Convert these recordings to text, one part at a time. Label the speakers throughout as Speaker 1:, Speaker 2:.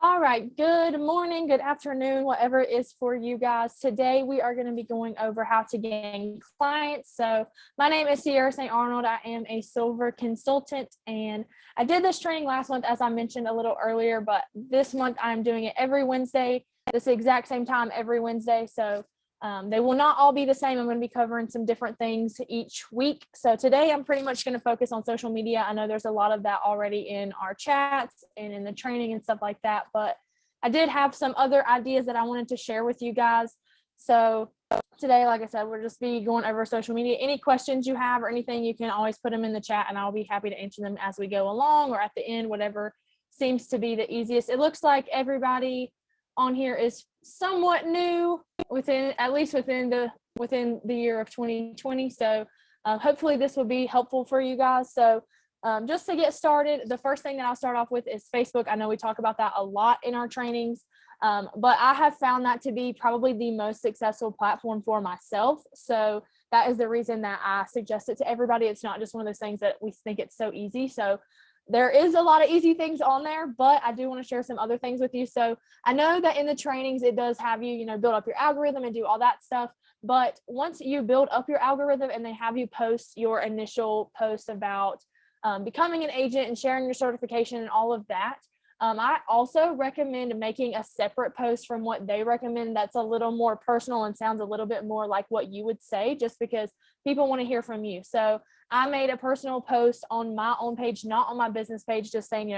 Speaker 1: All right, good morning, good afternoon, whatever it is for you guys. Today we are going to be going over how to gain clients. So my name is Ciarra St. Arnold. I am a silver consultant, and I did this training last month, as I mentioned a little earlier, but this month I'm doing it every Wednesday, this exact same time every Wednesday. So they will not all be the same. I'm going to be covering some different things each week. So today I'm pretty much going to focus on social media. I know there's a lot of that already in our chats and in the training and stuff like that, but I did have some other ideas that I wanted to share with you guys. So today, like I said, we'll just be going over social media. Any questions you have or anything, you can always put them in the chat and I'll be happy to answer them as we go along or at the end, whatever seems to be the easiest. It looks like everybody on here is somewhat new at least within the year of 2020. So hopefully this will be helpful for you guys. So just to get started, the first thing that I'll start off with is Facebook. I know we talk about that a lot in our trainings, but I have found that to be probably the most successful platform for myself. So that is the reason that I suggest it to everybody. It's not just one of those things that we think it's so easy. So there is a lot of easy things on there, but I do want to share some other things with you. So I know that in the trainings, it does have you, build up your algorithm and do all that stuff. But once you build up your algorithm and they have you post your initial post about becoming an agent and sharing your certification and all of that, I also recommend making a separate post from what they recommend that's a little more personal and sounds a little bit more like what you would say, just because people want to hear from you. So I made a personal post on my own page, not on my business page, just saying,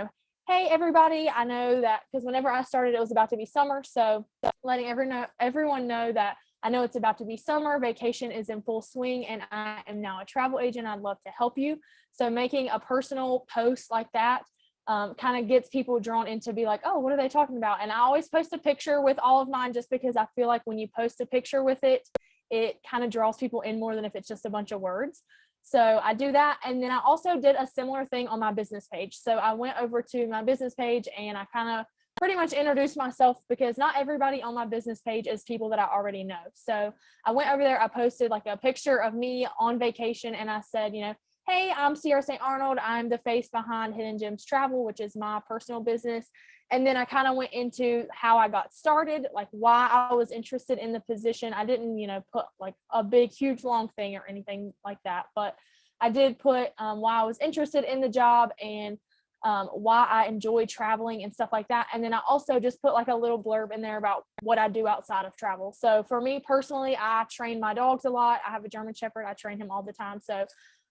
Speaker 1: hey, everybody, I know that because whenever I started, it was about to be summer. So letting everyone know that I know it's about to be summer, vacation is in full swing, and I am now a travel agent. I'd love to help you. So making a personal post like that kind of gets people drawn into be like, oh, what are they talking about? And I always post a picture with all of mine just because I feel like when you post a picture with it, it kind of draws people in more than if it's just a bunch of words. So I do that. And then I also did a similar thing on my business page. So I went over to my business page and I kind of pretty much introduced myself because not everybody on my business page is people that I already know. So I went over there, I posted like a picture of me on vacation and I said, hey, I'm Ciarra St. Arnold. I'm the face behind Hidden Gems Travel, which is my personal business. And then I kind of went into how I got started, like why I was interested in the position. I didn't, put like a big, huge, long thing or anything like that, but I did put why I was interested in the job and why I enjoy traveling and stuff like that. And then I also just put like a little blurb in there about what I do outside of travel. So for me personally, I train my dogs a lot. I have a German Shepherd. I train him all the time. So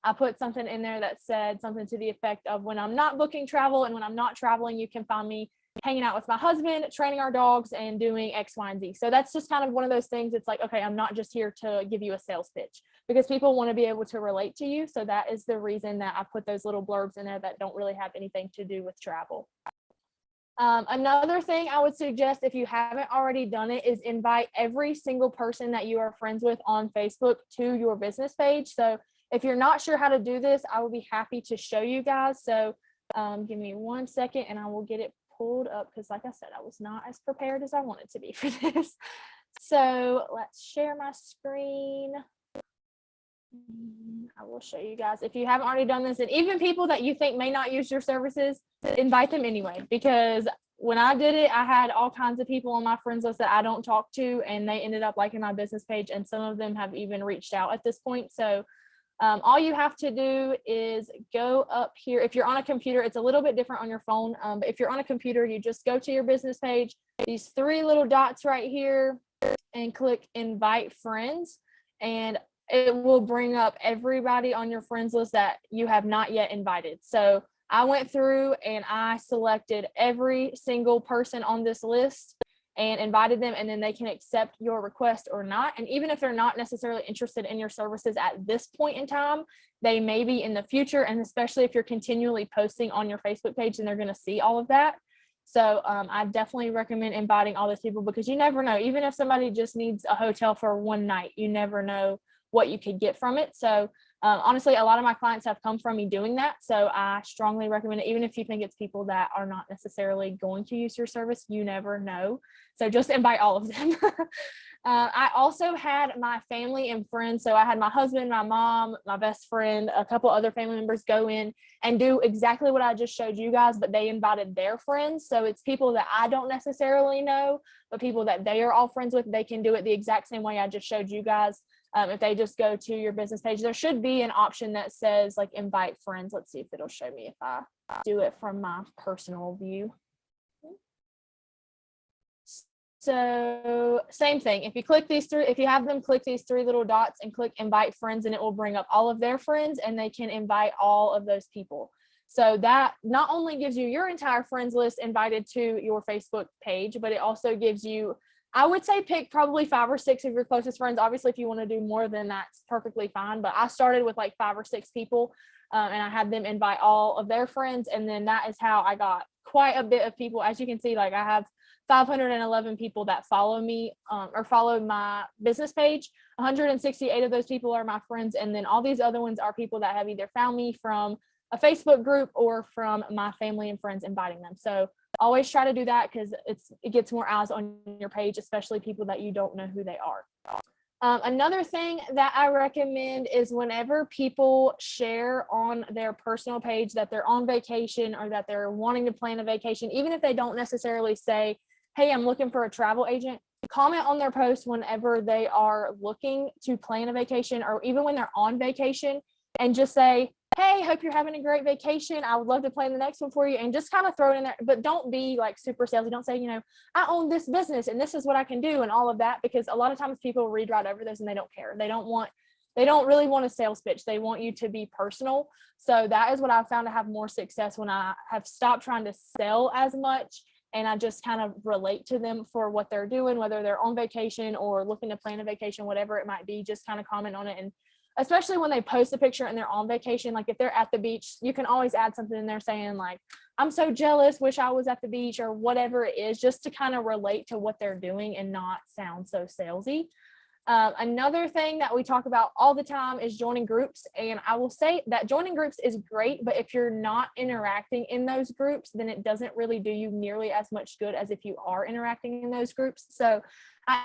Speaker 1: I put something in there that said something to the effect of when I'm not booking travel and when I'm not traveling, you can find me hanging out with my husband, training our dogs and doing X, Y, and Z. So that's just kind of one of those things. It's like, okay, I'm not just here to give you a sales pitch because people want to be able to relate to you. So that is the reason that I put those little blurbs in there that don't really have anything to do with travel. Another thing I would suggest if you haven't already done it is invite every single person that you are friends with on Facebook to your business page. So if you're not sure how to do this, I will be happy to show you guys. So give me 1 second and I will get it pulled up because like I said, I was not as prepared as I wanted to be for this. So let's share my screen. I will show you guys if you haven't already done this, and even people that you think may not use your services, invite them anyway, because when I did it, I had all kinds of people on my friends list that I don't talk to and they ended up liking my business page, and some of them have even reached out at this point. So all you have to do is go up here. If you're on a computer, it's a little bit different on your phone. But if you're on a computer, you just go to your business page, these 3 little dots right here, and click invite friends. And it will bring up everybody on your friends list that you have not yet invited. So I went through and I selected every single person on this list and invited them, and then they can accept your request or not. And even if they're not necessarily interested in your services at this point in time, they may be in the future. And especially if you're continually posting on your Facebook page, then they're going to see all of that. So I definitely recommend inviting all those people because you never know, even if somebody just needs a hotel for one night, you never know what you could get from it. So Honestly, a lot of my clients have come from me doing that. So I strongly recommend it, even if you think it's people that are not necessarily going to use your service, you never know. So just invite all of them. I also had my family and friends. So I had my husband, my mom, my best friend, a couple other family members go in and do exactly what I just showed you guys, but they invited their friends. So it's people that I don't necessarily know, but people that they are all friends with. They can do it the exact same way I just showed you guys. If they just go to your business page, there should be an option that says like invite friends. Let's see if it'll show me if I do it from my personal view. So same thing. If you click these three, if you have them click these three little dots and click invite friends, and it will bring up all of their friends and they can invite all of those people. So that not only gives you your entire friends list invited to your Facebook page, but it also gives you, I would say pick probably 5 or 6 of your closest friends. Obviously, if you want to do more than that's perfectly fine. But I started with like 5 or 6 people and I had them invite all of their friends. And then that is how I got quite a bit of people. As you can see, like I have 511 people that follow me or follow my business page. 168 of those people are my friends. And then all these other ones are people that have either found me from a Facebook group or from my family and friends inviting them. So always try to do that because it gets more eyes on your page, especially people that you don't know who they are. Another thing that I recommend is whenever people share on their personal page that they're on vacation or that they're wanting to plan a vacation, even if they don't necessarily say, hey, I'm looking for a travel agent, comment on their post whenever they are looking to plan a vacation or even when they're on vacation and just say, hey, hope you're having a great vacation. I would love to plan the next one for you, and just kind of throw it in there. But don't be like super salesy. Don't say, I own this business and this is what I can do and all of that, because a lot of times people read right over this and they don't care. They don't really want a sales pitch. They want you to be personal. So that is what I've found to have more success when I have stopped trying to sell as much and I just kind of relate to them for what they're doing, whether they're on vacation or looking to plan a vacation, whatever it might be. Just kind of comment on it. And especially when they post a picture and they're on vacation, like if they're at the beach, you can always add something in there saying like, I'm so jealous, wish I was at the beach, or whatever it is, just to kind of relate to what they're doing and not sound so salesy. Another thing that we talk about all the time is joining groups. And I will say that joining groups is great, but if you're not interacting in those groups, then it doesn't really do you nearly as much good as if you are interacting in those groups. So I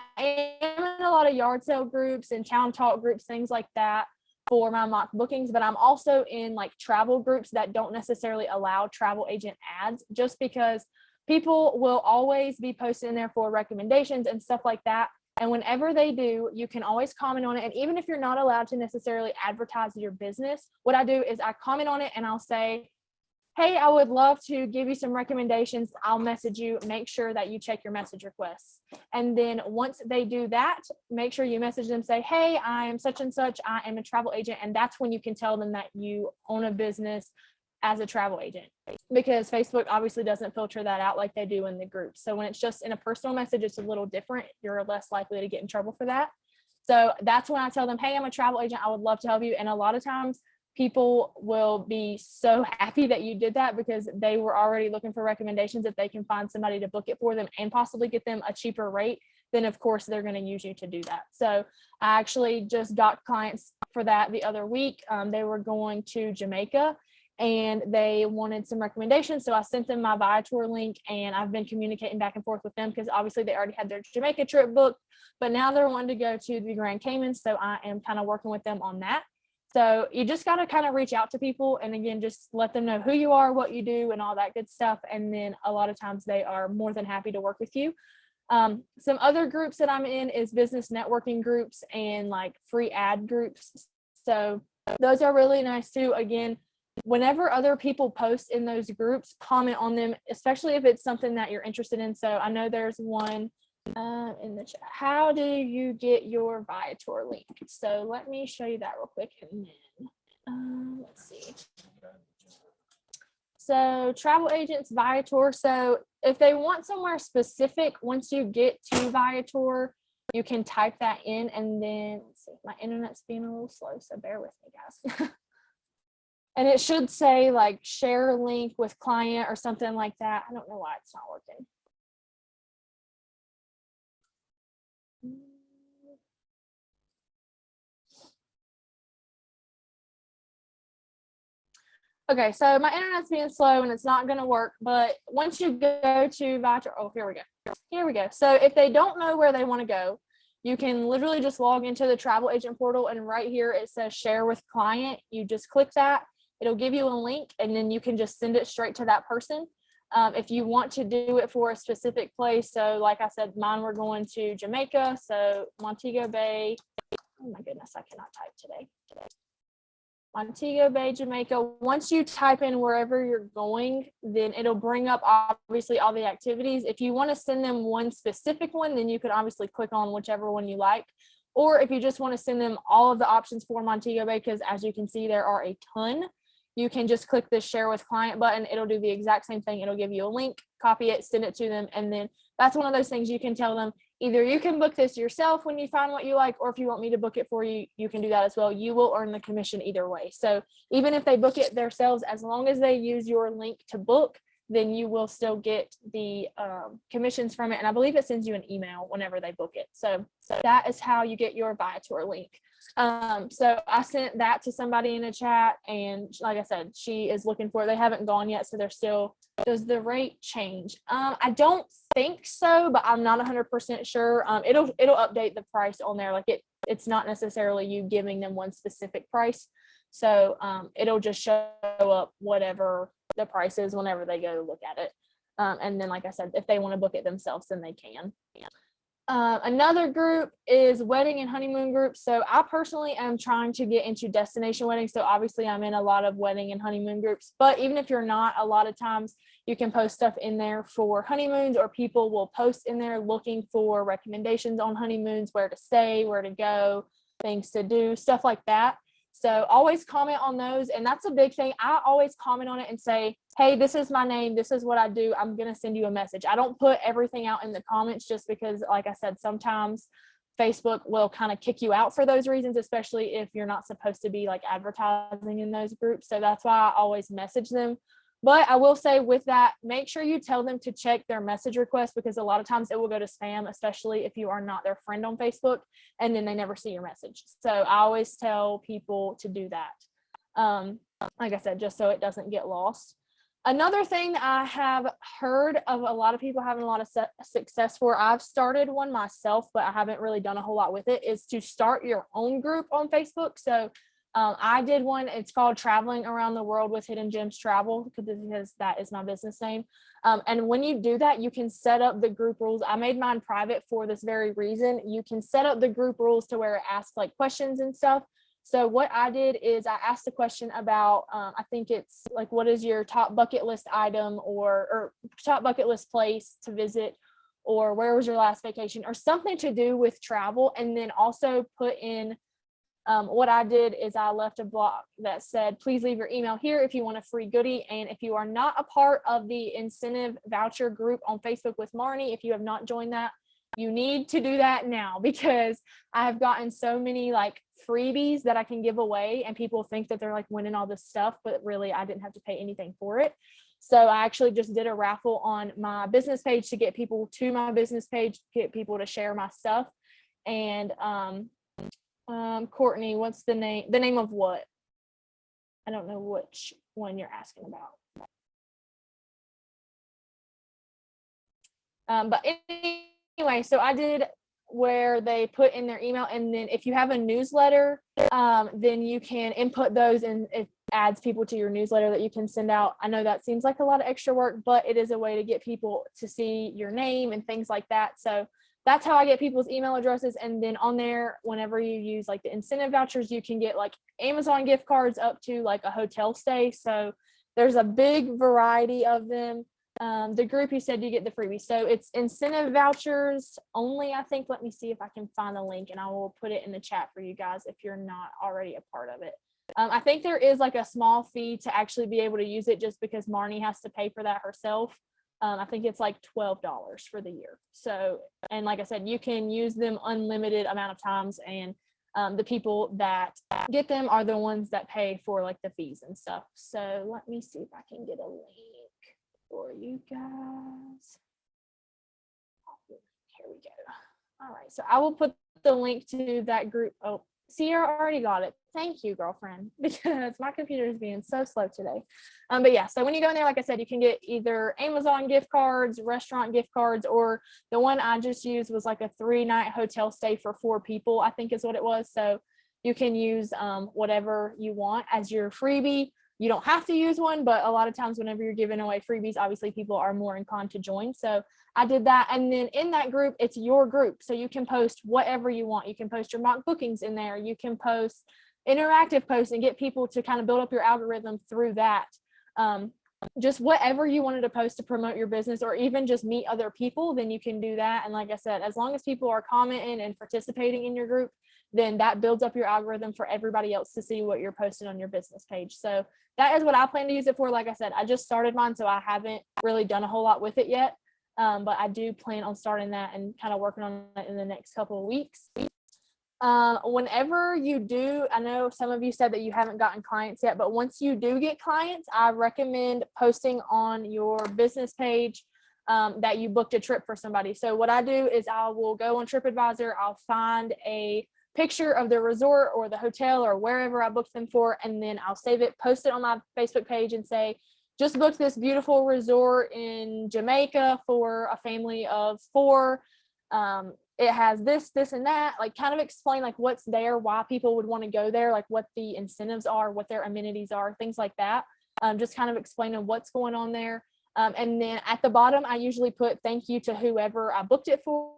Speaker 1: am in a lot of yard sale groups and town talk groups, things like that for my mock bookings, but I'm also in like travel groups that don't necessarily allow travel agent ads, just because people will always be posted in there for recommendations and stuff like that. And whenever they do, you can always comment on it. And even if you're not allowed to necessarily advertise your business, what I do is I comment on it and I'll say, hey, I would love to give you some recommendations. I'll message you. Make sure that you check your message requests. And then once they do that, make sure you message them, say, hey, I am such and such. I am a travel agent. And that's when you can tell them that you own a business as a travel agent, because Facebook obviously doesn't filter that out like they do in the group. So when it's just in a personal message, it's a little different. You're less likely to get in trouble for that. So that's when I tell them, hey, I'm a travel agent. I would love to help you. And a lot of times people will be so happy that you did that, because they were already looking for recommendations. If they can find somebody to book it for them and possibly get them a cheaper rate, then of course they're going to use you to do that. So I actually just got clients for that the other week. They were going to Jamaica and they wanted some recommendations. So I sent them my Viator link, and I've been communicating back and forth with them because obviously they already had their Jamaica trip booked, but now they're wanting to go to the Grand Cayman. So I am kind of working with them on that. So you just got to kind of reach out to people, and again, just let them know who you are, what you do, and all that good stuff. And then a lot of times they are more than happy to work with you. Some other groups that I'm in is business networking groups and like free ad groups. So those are really nice too. Again, whenever other people post in those groups, comment on them, especially if it's something that you're interested in. So I know there's one in the chat. How do you get your Viator link? So let me show you that real quick. And then let's see. So travel agents, Viator. So if they want somewhere specific, once you get to Viator, you can type that in, and then let's see, my internet's being a little slow, so bear with me, guys. And it should say like share link with client or something like that. I don't know why it's not working. Okay, so my internet's being slow and it's not going to work, but once you go to Viator, oh, here we go. Here we go. So if they don't know where they want to go, you can literally just log into the travel agent portal, and right here it says share with client. You just click that. It'll give you a link, and then you can just send it straight to that person. If you want to do it for a specific place, so like I said, mine we're going to Jamaica, so Montego Bay. Oh my goodness, I cannot type today. Montego Bay, Jamaica. Once you type in wherever you're going, then it'll bring up obviously all the activities. If you want to send them one specific one, then you can obviously click on whichever one you like. Or if you just want to send them all of the options for Montego Bay, because as you can see, there are a ton, you can just click the share with client button. It'll do the exact same thing. It'll give you a link, copy it, send it to them. And then that's one of those things you can tell them, either you can book this yourself when you find what you like, or if you want me to book it for you, you can do that as well. You will earn the commission either way. So even if they book it themselves, as long as they use your link to book, then you will still get the commissions from it. And I believe it sends you an email whenever they book it. So that is how you get your Viator link. So I sent that to somebody in a chat, and like I said, she is looking for it. They haven't gone yet, so they're still. Does the rate change? I don't think so, but I'm not 100% sure. It'll update the price on there. Like it's not necessarily you giving them one specific price. So it'll just show up whatever the price is whenever they go to look at it. And then, like I said, if they want to book it themselves, then they can. Another group is wedding and honeymoon groups. So I personally am trying to get into destination weddings. So obviously I'm in a lot of wedding and honeymoon groups, but even if you're not, a lot of times you can post stuff in there for honeymoons, or people will post in there looking for recommendations on honeymoons, where to stay, where to go, things to do, stuff like that. So always comment on those. And that's a big thing. I always comment on it and say, hey, this is my name. This is what I do. I'm going to send you a message. I don't put everything out in the comments, just because, like I said, sometimes Facebook will kind of kick you out for those reasons, especially if you're not supposed to be like advertising in those groups. So that's why I always message them. But I will say with that, make sure you tell them to check their message request, because a lot of times it will go to spam, especially if you are not their friend on Facebook, and then they never see your message. So I always tell people to do that. Like I said, just so it doesn't get lost. Another thing that I have heard of a lot of people having a lot of success for, I've started one myself, but I haven't really done a whole lot with it, is to start your own group on Facebook. So I did one. It's called Traveling Around the World with Hidden Gems Travel, because that is my business name. And when you do that, you can set up the group rules. I made mine private for this very reason. You can set up the group rules to where it asks like questions and stuff. So what I did is I asked a question about, I think it's like, what is your top bucket list item, or top bucket list place to visit, or where was your last vacation, or something to do with travel. And then also put in, what I did is I left a block that said, please leave your email here if you want a free goodie. And if you are not a part of the incentive voucher group on Facebook with Marnie, if you have not joined that, you need to do that now, because I have gotten so many like freebies that I can give away, and people think that they're like winning all this stuff, but really I didn't have to pay anything for it. So I actually just did a raffle on my business page to get people to my business page, get people to share my stuff. And Courtney, what's the name? The name of what? I don't know which one you're asking about. But anyway, so I did where they put in their email, and then if you have a newsletter, then you can input those, and it adds people to your newsletter that you can send out. I know that seems like a lot of extra work, but it is a way to get people to see your name and things like that. So that's how I get people's email addresses. And then on there, whenever you use like the incentive vouchers, you can get like Amazon gift cards up to like a hotel stay. So there's a big variety of them. The group, you said you get the freebie. So it's incentive vouchers only, I think. Let me see if I can find the link, and I will put it in the chat for you guys if you're not already a part of it. I think there is like a small fee to actually be able to use it, just because Marnie has to pay for that herself. I think it's like $12 for the year. So, and like I said, you can use them unlimited amount of times, and the people that get them are the ones that pay for like the fees and stuff. So let me see if I can get a link for you guys. Here we go. All right, so I will put the link to that group. Oh, Ciarra already got it. Thank you, girlfriend, because my computer is being so slow today. But yeah, so when you go in there, like I said, you can get either Amazon gift cards, restaurant gift cards, or the one I just used was like a 3-night hotel stay for 4 people, I think is what it was. So you can use whatever you want as your freebie. You don't have to use one, but a lot of times whenever you're giving away freebies, obviously people are more inclined to join. So I did that. And then in that group, it's your group. So you can post whatever you want. You can post your mock bookings in there. You can post interactive posts and get people to kind of build up your algorithm through that. Just whatever you wanted to post to promote your business, or even just meet other people, then you can do that. And like I said, as long as people are commenting and participating in your group, then that builds up your algorithm for everybody else to see what you're posting on your business page. So that is what I plan to use it for. Like I said, I just started mine, so I haven't really done a whole lot with it yet. But I do plan on starting that and kind of working on it in the next couple of weeks. Whenever you do, I know some of you said that you haven't gotten clients yet, but once you do get clients, I recommend posting on your business page that you booked a trip for somebody. So what I do is I will go on TripAdvisor, I'll find a picture of the resort or the hotel or wherever I booked them for, and then I'll save it, post it on my Facebook page and say, just booked this beautiful resort in Jamaica for a family of 4. It has this, and that, like kind of explain like what's there, why people would want to go there, like what the incentives are, what their amenities are, things like that. Just kind of explaining what's going on there. And then at the bottom, I usually put thank you to whoever I booked it for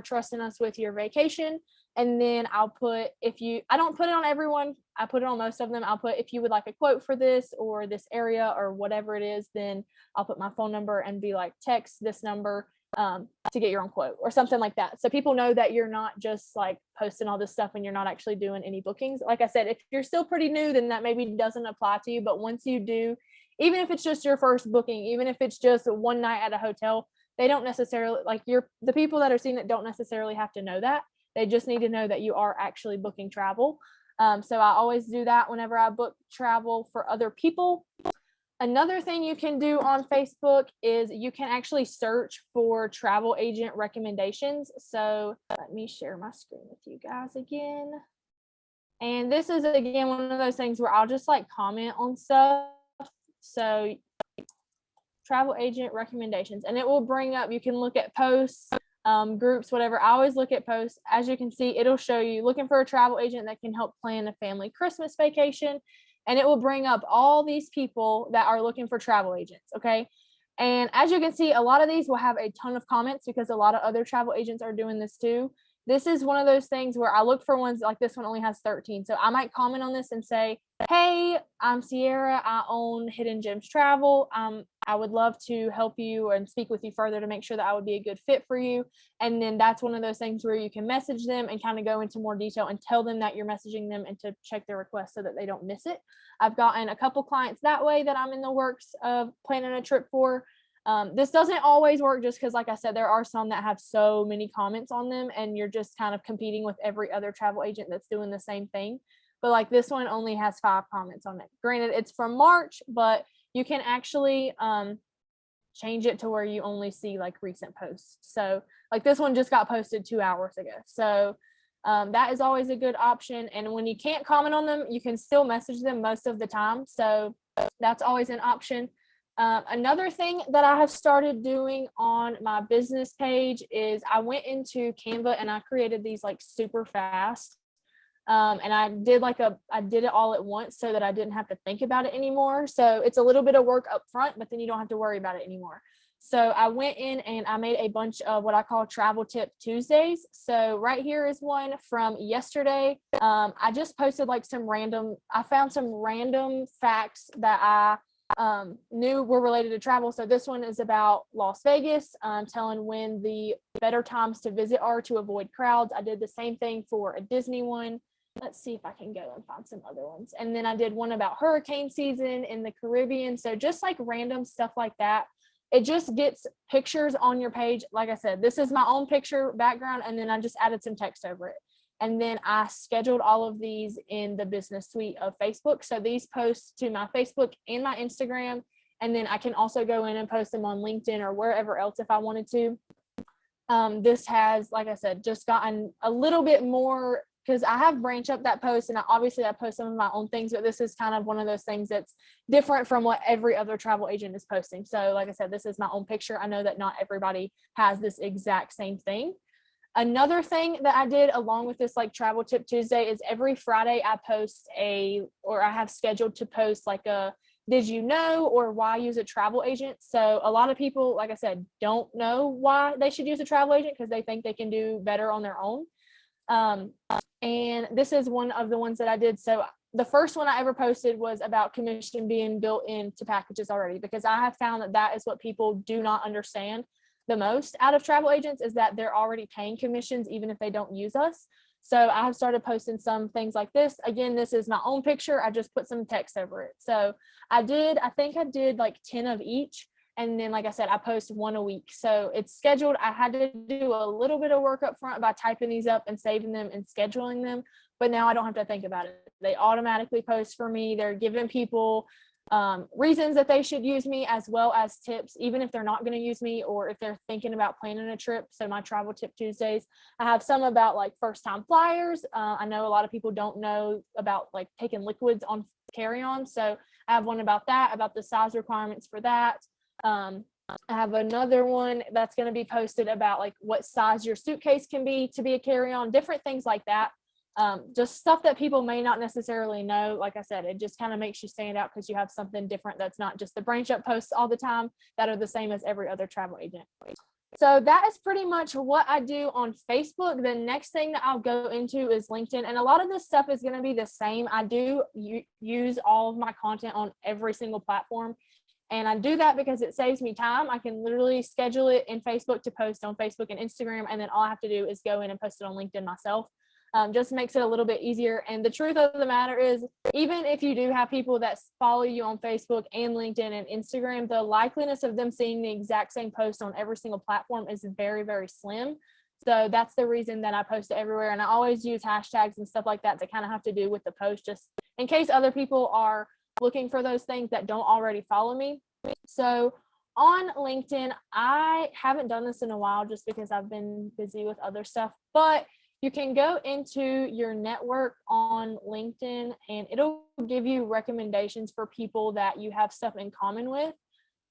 Speaker 1: trusting us with your vacation. And then I'll put, I don't put it on everyone, I put it on most of them. I'll put, if you would like a quote for this or this area or whatever it is, then I'll put my phone number and be like, text this number to get your own quote or something like that. So people know that you're not just like posting all this stuff and you're not actually doing any bookings. Like I said, if you're still pretty new, then that maybe doesn't apply to you. But once you do, even if it's just your first booking, even if it's just one night at a hotel, they don't necessarily, like the people that are seeing it don't necessarily have to know that. They just need to know that you are actually booking travel. So I always do that whenever I book travel for other people. Another thing you can do on Facebook is you can actually search for travel agent recommendations. So let me share my screen with you guys again. And this is, again, one of those things where I'll just like comment on stuff. So travel agent recommendations, and it will bring up, you can look at posts, groups, whatever. I always look at posts. As you can see, it'll show you looking for a travel agent that can help plan a family Christmas vacation. And it will bring up all these people that are looking for travel agents. Okay. And as you can see, a lot of these will have a ton of comments because a lot of other travel agents are doing this too. This is one of those things where I look for ones like this one only has 13. So I might comment on this and say, hey, I'm Ciarra. I own Hidden Gems Travel. I would love to help you and speak with you further to make sure that I would be a good fit for you. And then that's one of those things where you can message them and kind of go into more detail and tell them that you're messaging them and to check their request so that they don't miss it. I've gotten a couple clients that way that I'm in the works of planning a trip for. This doesn't always work just because, like I said, there are some that have so many comments on them and you're just kind of competing with every other travel agent that's doing the same thing. But like this one only has 5 comments on it. Granted, it's from March, but you can actually change it to where you only see like recent posts. So like this one just got posted 2 hours ago. So that is always a good option. And when you can't comment on them, you can still message them most of the time. So that's always an option. Another thing that I have started doing on my business page is I went into Canva and I created these like super fast. And I did it all at once so that I didn't have to think about it anymore. So it's a little bit of work up front, but then you don't have to worry about it anymore. So I went in and I made a bunch of what I call Travel Tip Tuesdays. So right here is one from yesterday. I just posted like I found some random facts that I knew were related to travel. So this one is about Las Vegas, telling when the better times to visit are to avoid crowds. I did the same thing for a Disney one. Let's see if I can go and find some other ones. And then I did one about hurricane season in the Caribbean. So just like random stuff like that. It just gets pictures on your page. Like I said, this is my own picture background, and then I just added some text over it. And then I scheduled all of these in the business suite of Facebook. So these post to my Facebook and my Instagram. And then I can also go in and post them on LinkedIn or wherever else if I wanted to. This has, like I said, just gotten a little bit more because I have branched up that post, and I post some of my own things, but this is kind of one of those things that's different from what every other travel agent is posting. So like I said, this is my own picture. I know that not everybody has this exact same thing. Another thing that I did along with this like Travel Tip Tuesday is every Friday I have scheduled to post like a did you know or why use a travel agent. So a lot of people, like I said, don't know why they should use a travel agent because they think they can do better on their own. And this is one of the ones that I did. So the first one I ever posted was about commission being built into packages already, because I have found that is what people do not understand the most out of travel agents, is that they're already paying commissions even if they don't use us. So I have started posting some things like this. Again, this is my own picture. I just put some text over it. So I think I did like 10 of each. And then, like I said, I post one a week. So it's scheduled. I had to do a little bit of work up front by typing these up and saving them and scheduling them. But now I don't have to think about it. They automatically post for me. They're giving people reasons that they should use me, as well as tips, even if they're not going to use me or if they're thinking about planning a trip. So my Travel Tip Tuesdays, I have some about like first time flyers. I know a lot of people don't know about like taking liquids on carry-on. So I have one about that, about the size requirements for that. I have another one that's going to be posted about like what size your suitcase can be to be a carry-on, different things like that. Just stuff that people may not necessarily know. Like I said, it just kind of makes you stand out because you have something different that's not just the branch up posts all the time that are the same as every other travel agent. So that is pretty much what I do on Facebook. The next thing that I'll go into is LinkedIn, and a lot of this stuff is going to be the same. I do use all of my content on every single platform, and I do that because it saves me time. I can literally schedule it in Facebook to post on Facebook and Instagram, and then all I have to do is go in and post it on LinkedIn myself. Just makes it a little bit easier. And the truth of the matter is, even if you do have people that follow you on Facebook and LinkedIn and Instagram, the likeliness of them seeing the exact same post on every single platform is very, very slim. So that's the reason that I post it everywhere. And I always use hashtags and stuff like that to kind of have to do with the post, just in case other people are looking for those things that don't already follow me. So on LinkedIn, I haven't done this in a while just because I've been busy with other stuff, but you can go into your network on LinkedIn and it'll give you recommendations for people that you have stuff in common with.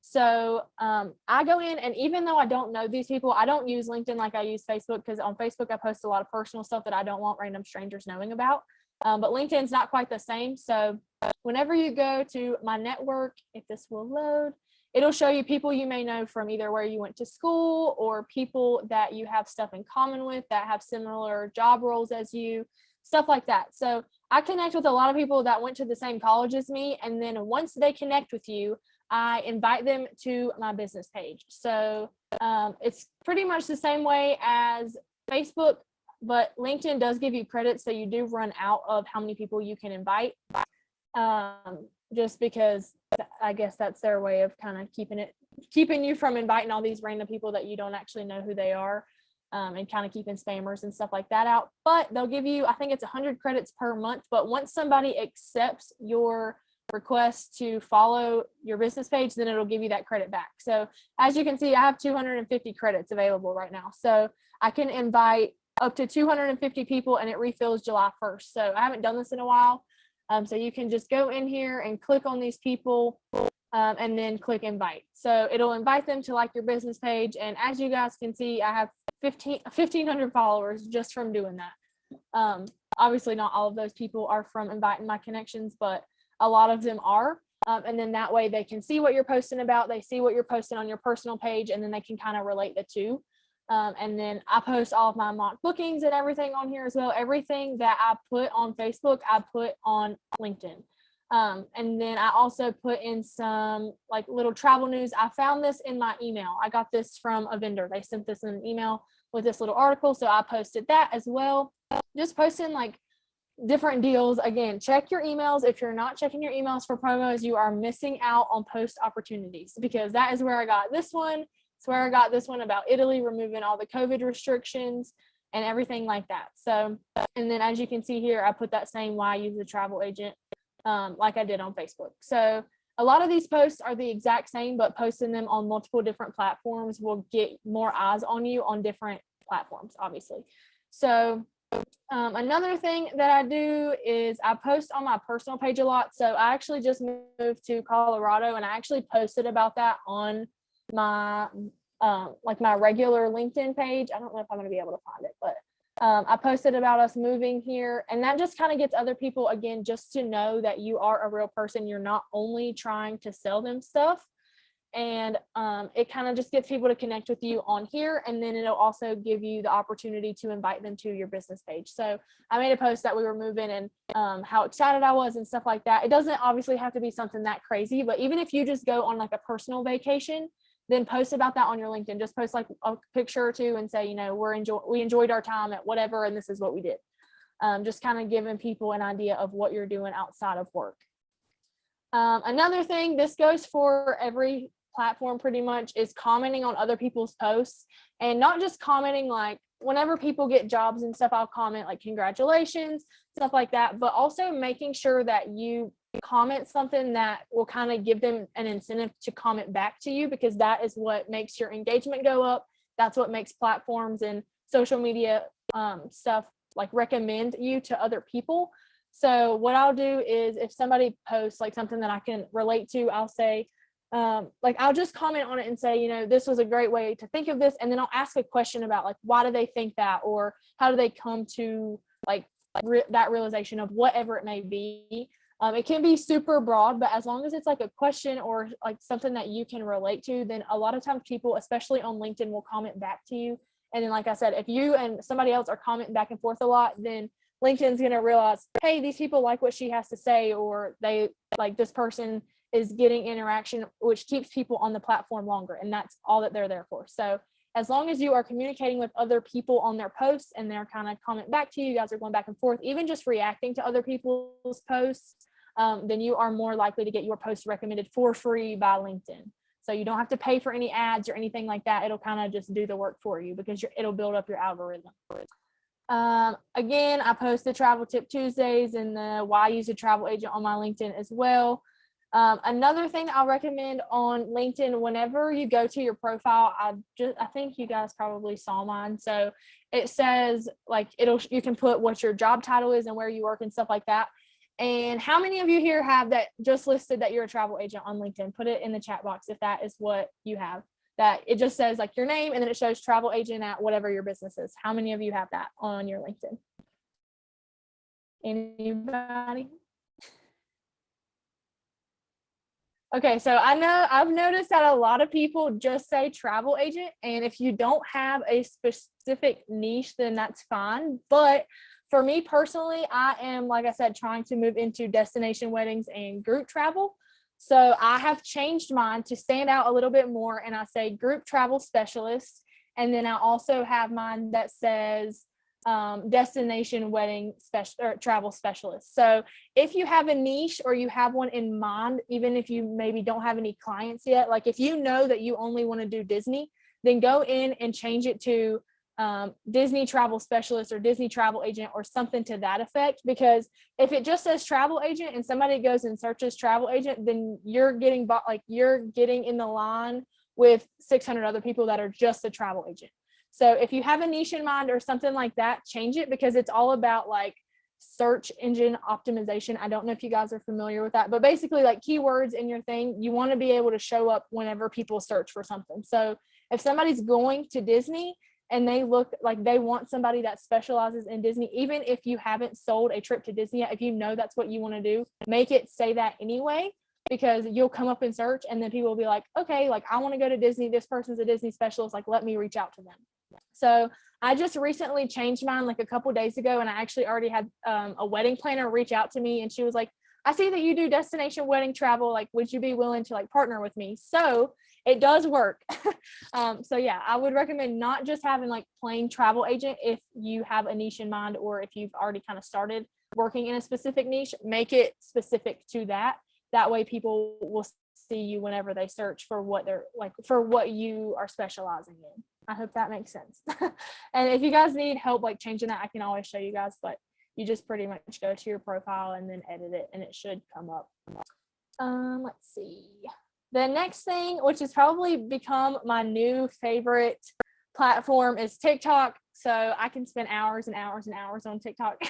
Speaker 1: So I go in, and even though I don't know these people, I don't use LinkedIn like I use Facebook, because on Facebook I post a lot of personal stuff that I don't want random strangers knowing about. But LinkedIn's not quite the same. So whenever you go to my network, if this will load, it'll show you people you may know from either where you went to school or people that you have stuff in common with that have similar job roles as you, stuff like that. So I connect with a lot of people that went to the same college as me. And then once they connect with you, I invite them to my business page. So it's pretty much the same way as Facebook, but LinkedIn does give you credit. So you do run out of how many people you can invite. Just because I guess that's their way of kind of keeping you from inviting all these random people that you don't actually know who they are, and kind of keeping spammers and stuff like that out. But they'll give you, I think it's 100 credits per month. But once somebody accepts your request to follow your business page, then it'll give you that credit back. So as you can see, I have 250 credits available right now. So I can invite up to 250 people and it refills July 1st. So I haven't done this in a while. So you can just go in here and click on these people and then click invite. So it'll invite them to like your business page. And as you guys can see, I have 1,500 followers just from doing that. Obviously not all of those people are from inviting my connections, but a lot of them are. And then that way they can see what you're posting about. They see what you're posting on your personal page, and then they can kind of relate the two. And then I post all of my mock bookings and everything on here as well. Everything that I put on Facebook, I put on LinkedIn. And then I also put in some like little travel news. I found this in my email. I got this from a vendor. They sent this in an email with this little article. So I posted that as well. Just posting like different deals. Again, check your emails. If you're not checking your emails for promos, you are missing out on post opportunities, because that is where I got this one. It's where I got this one about Italy removing all the COVID restrictions and everything like that. So, and then as you can see here, I put that same why use a travel agent like I did on Facebook. So a lot of these posts are the exact same, but posting them on multiple different platforms will get more eyes on you on different platforms, obviously. So Another thing that I do is I post on my personal page a lot. So I actually just moved to Colorado, and I actually posted about that on my like my regular LinkedIn page. I don't know if I'm going to be able to find it, but I posted about us moving here, and that just kind of gets other people, again, just to know that you are a real person. You're not only trying to sell them stuff. And it kind of just gets people to connect with you on here, and then it'll also give you the opportunity to invite them to your business page. So I made a post that we were moving and how excited I was and stuff like that. It doesn't obviously have to be something that crazy, but even if you just go on like a personal vacation, then post about that on your LinkedIn. Just post like a picture or two and say, you know, we enjoyed our time at whatever, and this is what we did. Just kind of giving people an idea of what you're doing outside of work. Another thing, this goes for every platform pretty much, is commenting on other people's posts, and not just commenting like whenever people get jobs and stuff, I'll comment like congratulations, stuff like that, but also making sure that you comment something that will kind of give them an incentive to comment back to you, because that is what makes your engagement go up. That's what makes platforms and social media stuff like recommend you to other people. So what I'll do is if somebody posts like something that I can relate to, I'll say, like I'll just comment on it and say, you know, this was a great way to think of this. And then I'll ask a question about like, why do they think that? Or how do they come to like that realization of whatever it may be. It can be super broad, but as long as it's like a question or like something that you can relate to, then a lot of times people, especially on LinkedIn, will comment back to you. And then, like I said, if you and somebody else are commenting back and forth a lot, then LinkedIn's going to realize, hey, these people like what she has to say, or they like this person is getting interaction, which keeps people on the platform longer. And that's all that they're there for. So as long as you are communicating with other people on their posts and they're kind of comment back to you, you guys are going back and forth, even just reacting to other people's posts, then you are more likely to get your post recommended for free by LinkedIn. So you don't have to pay for any ads or anything like that. It'll kind of just do the work for you, because it'll build up your algorithm. Again, I post the Travel Tip Tuesdays and the Why Use a Travel Agent on my LinkedIn as well. Another thing I'll recommend on LinkedIn, whenever you go to your profile, I think you guys probably saw mine. So it says like you can put what your job title is and where you work and stuff like that. And how many of you here have that just listed that you're a travel agent on LinkedIn? Put it in the chat box if that is what you have. That it just says like your name and then it shows travel agent at whatever your business is. How many of you have that on your LinkedIn? Anybody? Okay, so I know I've noticed that a lot of people just say travel agent, and if you don't have a specific niche, then that's fine. But for me personally, I am, like I said, trying to move into destination weddings and group travel. So I have changed mine to stand out a little bit more, and I say group travel specialist. And then I also have mine that says destination wedding travel specialist. So if you have a niche or you have one in mind, even if you maybe don't have any clients yet, like if you know that you only want to do Disney, then go in and change it to Disney travel specialist or Disney travel agent or something to that effect. Because if it just says travel agent and somebody goes and searches travel agent, then you're getting in the line with 600 other people that are just a travel agent. So if you have a niche in mind or something like that, change it, because it's all about like search engine optimization. I don't know if you guys are familiar with that, but basically like keywords in your thing, you want to be able to show up whenever people search for something. So if somebody's going to Disney and they look like they want somebody that specializes in Disney, even if you haven't sold a trip to Disney yet, if you know that's what you want to do, make it say that anyway, because you'll come up in search and then people will be like, okay, like I want to go to Disney. This person's a Disney specialist. Like, let me reach out to them. So I just recently changed mine like a couple of days ago, and I actually already had a wedding planner reach out to me, and she was like, I see that you do destination wedding travel. Like, would you be willing to like partner with me? So it does work. So yeah, I would recommend not just having like plain travel agent if you have a niche in mind, or if you've already kind of started working in a specific niche, make it specific to that. That way people will see you whenever they search for what they're like, for what you are specializing in. I hope that makes sense. And if you guys need help like changing that, I can always show you guys, but you just pretty much go to your profile and then edit it and it should come up. Let's see. The next thing, which has probably become my new favorite platform, is TikTok. So I can spend hours and hours and hours on TikTok.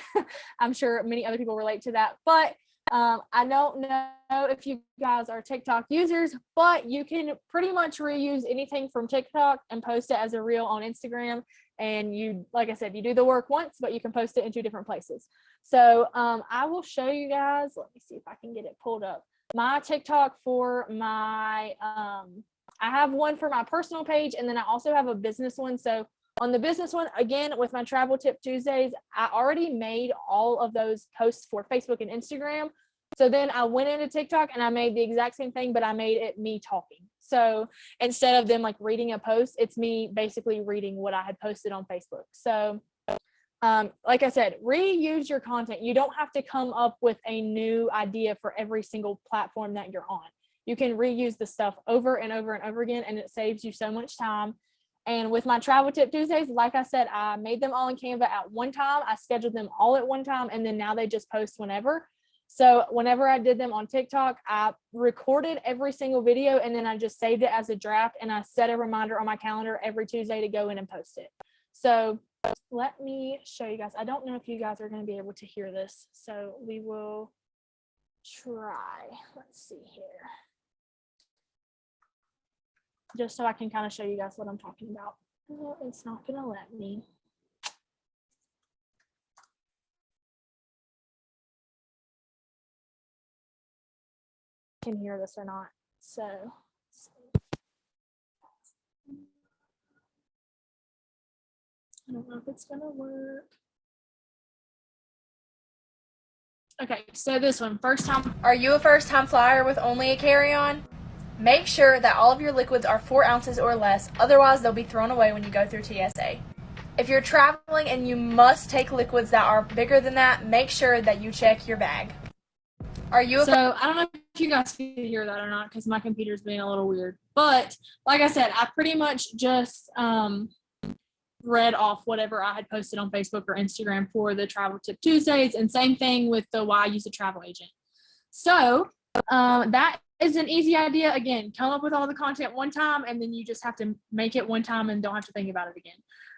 Speaker 1: I'm sure many other people relate to that, but I don't know if you guys are TikTok users, but you can pretty much reuse anything from TikTok and post it as a reel on Instagram. And you, like I said, you do the work once, but you can post it in 2 different places. So I will show you guys. Let me see if I can get it pulled up. My TikTok for my, I have one for my personal page, and then I also have a business one. So on the business one, again, with my Travel Tip Tuesdays, I already made all of those posts for Facebook and Instagram. So then I went into TikTok and I made the exact same thing, but I made it me talking. So instead of them like reading a post, it's me basically reading what I had posted on Facebook. So like I said, reuse your content. You don't have to come up with a new idea for every single platform that you're on. You can reuse the stuff over and over and over again, and it saves you so much time. And with my Travel Tip Tuesdays, like I said, I made them all in Canva at one time. I scheduled them all at one time, and then now they just post whenever. So whenever I did them on TikTok, I recorded every single video, and then I just saved it as a draft, and I set a reminder on my calendar every Tuesday to go in and post it. So let me show you guys. I don't know if you guys are going to be able to hear this, so we will try. Let's see here. Just so I can kind of show you guys what I'm talking about. Oh, it's not going to let me. Can hear this or not. So I don't know if it's going to work. Okay, so this one, first time.
Speaker 2: Are you a first-time flyer with only a carry-on? Make sure that all of your liquids are 4 ounces or less, otherwise they'll be thrown away when you go through TSA. If you're traveling and you must take liquids that are bigger than that, make sure that you check your bag. Are you a
Speaker 1: So I don't know if you guys can hear that or not because my computer's being a little weird. But like I said, I pretty much just read off whatever I had posted on Facebook or Instagram for the Travel Tip Tuesdays, and same thing with the why I use a travel agent. So that is an easy idea. Again, come up with all the content one time, and then you just have to make it one time and don't have to think about it again.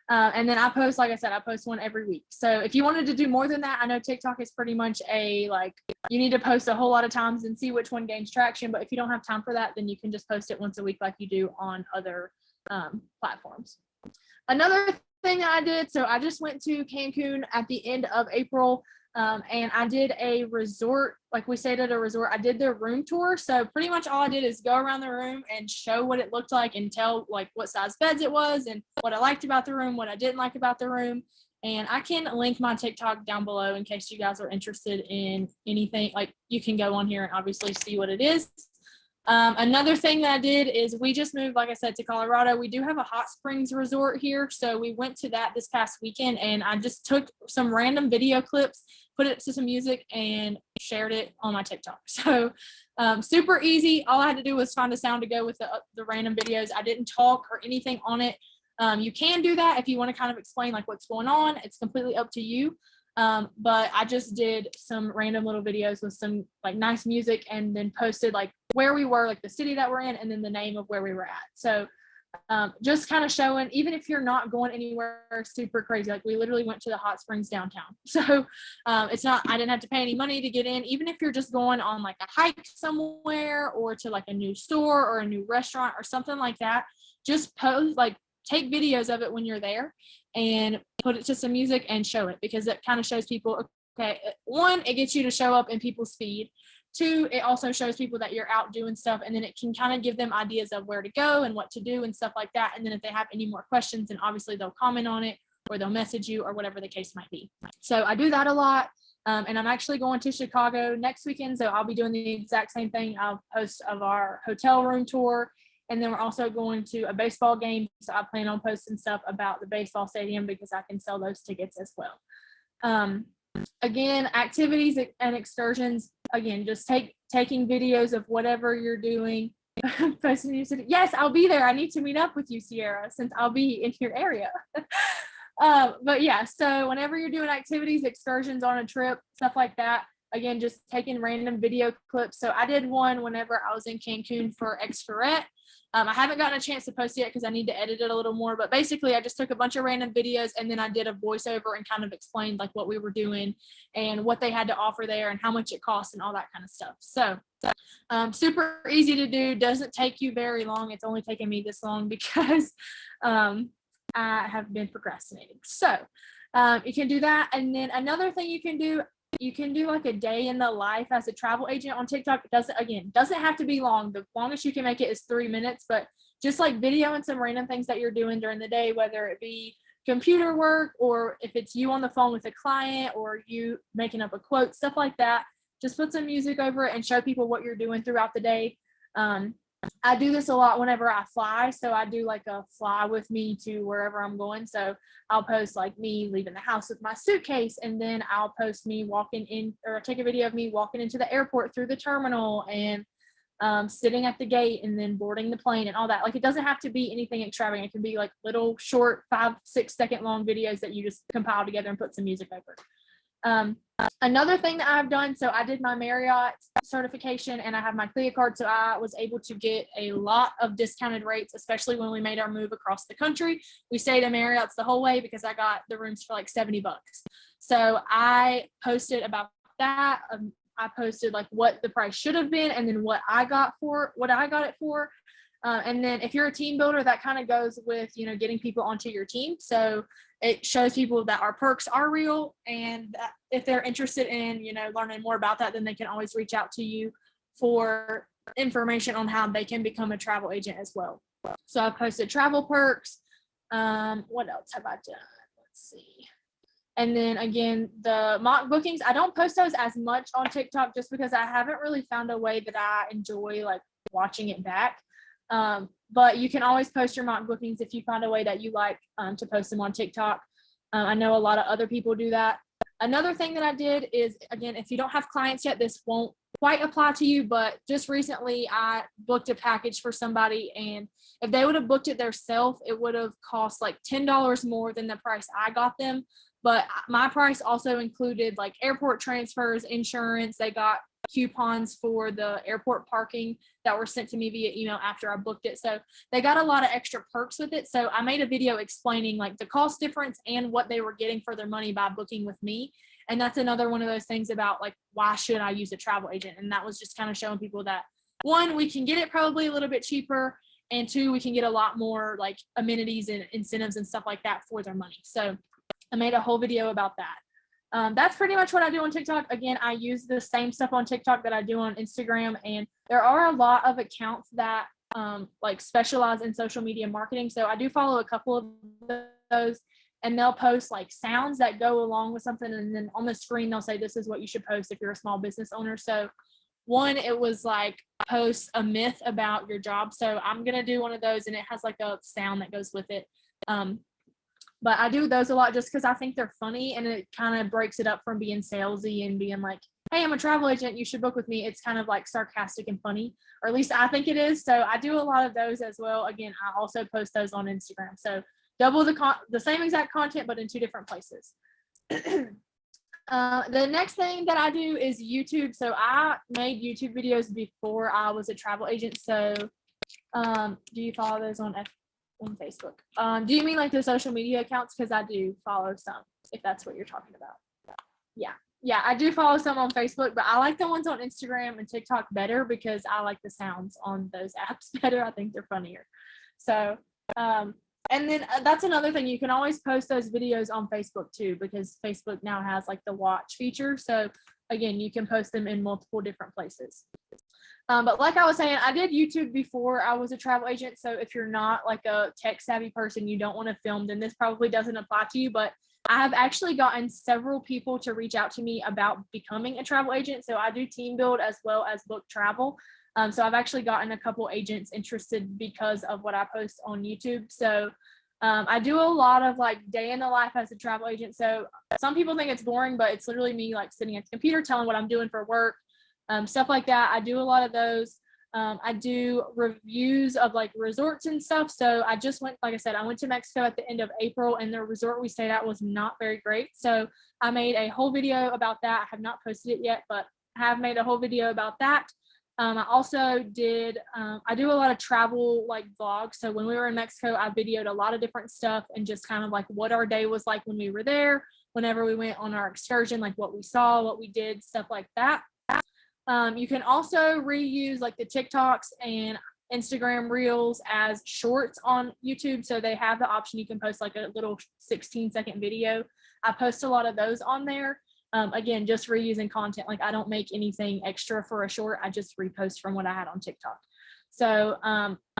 Speaker 1: And then I post, like I said, I post one every week. So if you wanted to do more than that, I know TikTok is pretty much a, like, you need to post a whole lot of times and see which one gains traction. But if you don't have time for that, then you can just post it once a week like you do on other platforms. Another thing that I did, so I just went to Cancun at the end of April, and I did a resort, like we stayed at a resort. I did the room tour. So pretty much all I did is go around the room and show what it looked like and tell like what size beds it was and what I liked about the room, what I didn't like about the room. And I can link my TikTok down below in case you guys are interested in anything. Like, you can go on here and obviously see what it is. Another thing that I did is we just moved, like I said, to Colorado. We do have a hot springs resort here. So we went to that this past weekend, and I just took some random video clips, put it to some music, and shared it on my TikTok. So super easy. All I had to do was find a sound to go with the random videos. I didn't talk or anything on it. You can do that if you want to kind of explain like what's going on. It's completely up to you. But I just did some random little videos with some like nice music, and then posted like where we were, like the city that we're in, and then the name of where we were at. So just kind of showing, even if you're not going anywhere super crazy, like we literally went to the hot springs downtown. So it's not, I didn't have to pay any money to get in. Even if you're just going on like a hike somewhere or to like a new store or a new restaurant or something like that, just post, like take videos of it when you're there and put it to some music and show it, because it kind of shows people, okay, one, it gets you to show up in people's feed. Two, it also shows people that you're out doing stuff, and then it can kind of give them ideas of where to go and what to do and stuff like that. And then if they have any more questions, then obviously they'll comment on it or they'll message you or whatever the case might be. So I do that a lot. And I'm actually going to Chicago next weekend, so I'll be doing the exact same thing. I'll post of our hotel room tour. And then we're also going to a baseball game. So I plan on posting stuff about the baseball stadium because I can sell those tickets as well. Again, activities and excursions, again, just taking videos of whatever you're doing. Posting you said, yes, I'll be there. I need to meet up with you, Ciarra, since I'll be in your area. But yeah, so whenever you're doing activities, excursions on a trip, stuff like that, again, just taking random video clips. So I did one whenever I was in Cancun for Excursions. I haven't gotten a chance to post it yet because I need to edit it a little more, but basically I just took a bunch of random videos and then I did a voiceover and kind of explained like what we were doing and what they had to offer there and how much it costs and all that kind of stuff. So super easy to do, doesn't take you very long. It's only taken me this long because I have been procrastinating. So you can do that. And then another thing you can do like a day in the life as a travel agent on TikTok. It doesn't have to be long. The longest you can make it is 3 minutes, but just like video and some random things that you're doing during the day, whether it be computer work or if it's you on the phone with a client or you making up a quote, stuff like that. Just put some music over it and show people what you're doing throughout the day. I do this a lot whenever I fly. So I do like a fly with me to wherever I'm going. So I'll post like me leaving the house with my suitcase, and then I'll post me walking in, or take a video of me walking into the airport through the terminal and sitting at the gate and then boarding the plane and all that. Like, it doesn't have to be anything extravagant. It can be like little short 5-6 second long videos that you just compile together and put some music over. Another thing that I've done, so I did my Marriott certification and I have my CLIA card, so I was able to get a lot of discounted rates, especially when we made our move across the country. We stayed at Marriott's the whole way because I got the rooms for like $70. So I posted about that. I posted like what the price should have been and then what I got it for. And then if you're a team builder, that kind of goes with, getting people onto your team. So it shows people that our perks are real. And if they're interested in, learning more about that, then they can always reach out to you for information on how they can become a travel agent as well. So I posted travel perks. What else have I done? Let's see. And then again, the mock bookings, I don't post those as much on TikTok just because I haven't really found a way that I enjoy like watching it back. But you can always post your mock bookings if you find a way that you like to post them on TikTok. I know a lot of other people do that. Another thing that I did is, again, if you don't have clients yet, this won't quite apply to you, but just recently I booked a package for somebody, and if they would have booked it themselves, it would have cost like $10 more than the price I got them. But my price also included like airport transfers, insurance. They got coupons for the airport parking that were sent to me via email after I booked it. So they got a lot of extra perks with it. So I made a video explaining like the cost difference and what they were getting for their money by booking with me. And that's another one of those things about like, why should I use a travel agent? And that was just kind of showing people that, one, we can get it probably a little bit cheaper, and two, we can get a lot more like amenities and incentives and stuff like that for their money. So I made a whole video about that. That's pretty much what I do on TikTok. Again, I use the same stuff on TikTok that I do on Instagram, and there are a lot of accounts that like specialize in social media marketing. So I do follow a couple of those, and they'll post like sounds that go along with something, and then on the screen they'll say this is what you should post if you're a small business owner. So one, it was like post a myth about your job. So I'm gonna do one of those, and it has like a sound that goes with it. But I do those a lot just because I think they're funny, and it kind of breaks it up from being salesy and being like, hey, I'm a travel agent, you should book with me. It's kind of like sarcastic and funny, or at least I think it is. So I do a lot of those as well. Again, I also post those on Instagram. So double the same exact content, but in 2 different places. The next thing that I do is YouTube. So I made YouTube videos before I was a travel agent. So do you follow those on Facebook? Do you mean like the social media accounts? Because I do follow some, if that's what you're talking about. Yeah, I do follow some on Facebook, but I like the ones on Instagram and TikTok better because I like the sounds on those apps better. I think they're funnier. So and then that's another thing, you can always post those videos on Facebook too, because Facebook now has like the watch feature. So again, you can post them in multiple different places. But like I was saying, I did YouTube before I was a travel agent. So if you're not like a tech savvy person, you don't want to film, then this probably doesn't apply to you. But I have actually gotten several people to reach out to me about becoming a travel agent. So I do team build as well as book travel. So I've actually gotten a couple agents interested because of what I post on YouTube. So I do a lot of like day in the life as a travel agent. So some people think it's boring, but it's literally me like sitting at the computer telling what I'm doing for work. Stuff like that. I do a lot of those. I do reviews of like resorts and stuff. So I just went, like I said, I went to Mexico at the end of April, and the resort we stayed at was not very great. So I made a whole video about that. I have not posted it yet, but I have made a whole video about that. I also did, I do a lot of travel like vlogs. So when we were in Mexico, I videoed a lot of different stuff and just kind of like what our day was like when we were there, whenever we went on our excursion, like what we saw, what we did, stuff like that. You can also reuse like the TikToks and Instagram reels as shorts on YouTube. So they have the option, you can post like a little 16-second video. I post a lot of those on there. Again, just reusing content. Like I don't make anything extra for a short. I just repost from what I had on TikTok. So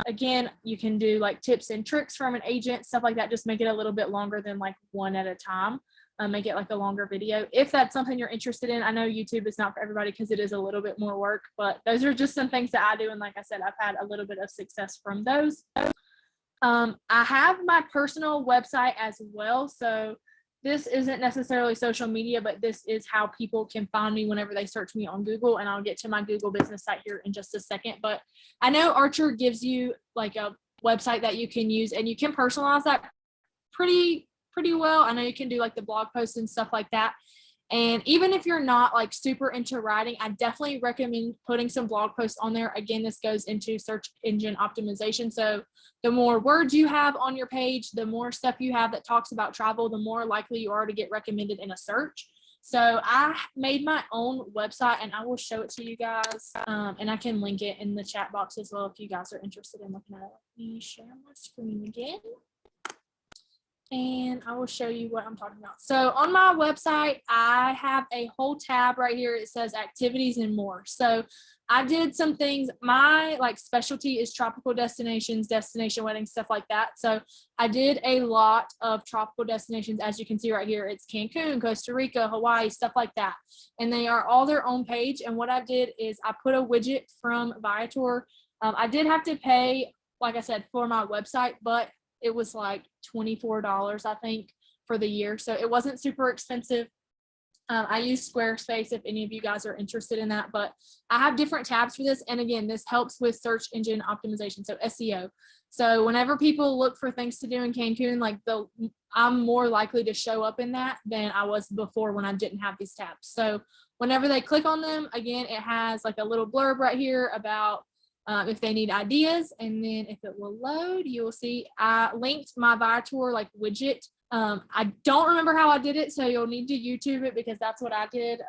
Speaker 1: again, you can do like tips and tricks from an agent, stuff like that. Just make it a little bit longer than like one at a time. Make it like a longer video if that's something you're interested in. I know YouTube is not for everybody because it is a little bit more work, but those are just some things that I do. And like I said, I've had a little bit of success from those. I have my personal website as well. So this isn't necessarily social media, but this is how people can find me whenever they search me on Google, and I'll get to my Google business site here in just a second. But I know Archer gives you like a website that you can use, and you can personalize that pretty well. I know you can do like the blog posts and stuff like that. And even if you're not like super into writing, I definitely recommend putting some blog posts on there. Again, this goes into search engine optimization. So the more words you have on your page, the more stuff you have that talks about travel, the more likely you are to get recommended in a search. So I made my own website, and I will show it to you guys. And I can link it in the chat box as well if you guys are interested in looking at it. Let me share my screen again, and I will show you what I'm talking about. So on my website, I have a whole tab right here. It says activities and more. So I did some things. My like specialty is tropical destinations, destination weddings, stuff like that. So I did a lot of tropical destinations. As you can see right here, it's Cancun, Costa Rica, Hawaii, stuff like that. And they are all their own page. And what I did is I put a widget from Viator. I did have to pay, like I said, for my website, but it was like $24, I think, for the year. So it wasn't super expensive. I use Squarespace if any of you guys are interested in that, but I have different tabs for this. And again, this helps with search engine optimization, so SEO. So whenever people look for things to do in Cancun, like I'm more likely to show up in that than I was before when I didn't have these tabs. So whenever they click on them, again, it has like a little blurb right here about if they need ideas. And then if it will load, you will see I linked my Viator like widget. I don't remember how I did it, so you'll need to YouTube it because that's what I did.